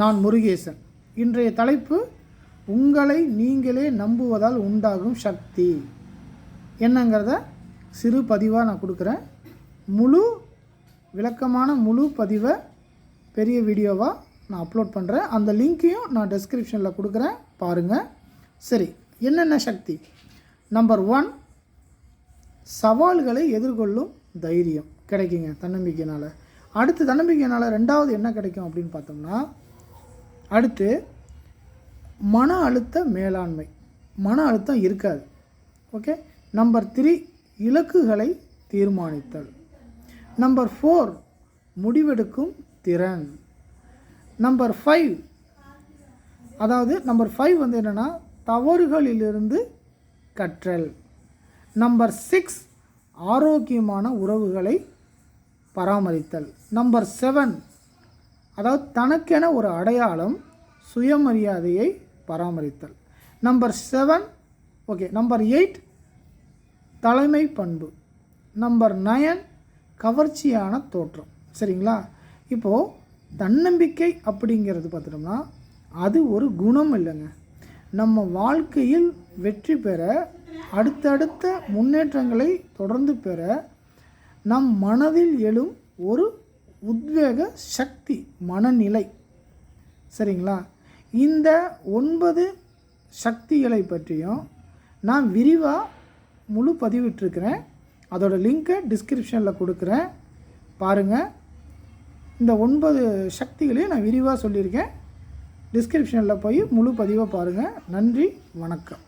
நான் முருகேசன். இன்றைய தலைப்பு உங்களை நீங்களே நம்புவதால் உண்டாகும் சக்தி என்னங்கிறத சிறு பதிவாக நான் கொடுக்குறேன். முழு விளக்கமான முழு பதிவை பெரிய வீடியோவாக நான் அப்லோட் பண்ணுறேன். அந்த லிங்க்கையும் நான் டெஸ்கிரிப்ஷனில் கொடுக்குறேன், பாருங்கள். சரி, என்னென்ன சக்தி? நம்பர் 1, சவால்களை எதிர்கொள்ளும் தைரியம் கிடைக்குங்க தன்னம்பிக்கையினால். அடுத்து தன்னம்பிக்கையினால் ரெண்டாவது என்ன கிடைக்கும் அப்படின்னு பார்த்தோம்னா, அடுத்து மன அழுத்த மேலாண்மை. மன அழுத்தம் இருக்காது. ஓகே. நம்பர் 3, இலக்குகளை தீர்மானித்தல். நம்பர் 4, முடிவெடுக்கும் திறன். நம்பர் 5, அதாவது நம்பர் 5 வந்து என்னென்னா தவறுகளிலிருந்து கற்றல். நம்பர் 6, ஆரோக்கியமான உறவுகளை பராமரித்தல். நம்பர் 7, அதாவது தனக்கென ஒரு அடையாளம், சுயமரியாதையை பராமரித்தல். Number 7, okay. நம்பர் 8, தலைமை பண்பு. நம்பர் 9, கவர்ச்சியான தோற்றம். சரிங்களா? இப்போது தன்னம்பிக்கை அப்படிங்கிறது பார்த்துட்டோம்னா அது ஒரு குணம் இல்லைங்க. நம்ம வாழ்க்கையில் வெற்றி பெற, அடுத்தடுத்த முன்னேற்றங்களை தொடர்ந்து பெற நம் மனதில் எழும் ஒரு உத்வேக சக்தி, மனநிலை. சரிங்களா? இந்த 9 சக்திகளை பற்றியும் நான் விரிவாக முழு பதிவிட்டிருக்கிறேன். அதோட லிங்க்கை டிஸ்கிரிப்ஷனில் கொடுக்குறேன், பாருங்கள். இந்த 9 சக்திகளையும் நான் விரிவாக சொல்லியிருக்கேன். டிஸ்கிரிப்ஷனில் போய் முழு பதிவை பாருங்கள். நன்றி, வணக்கம்.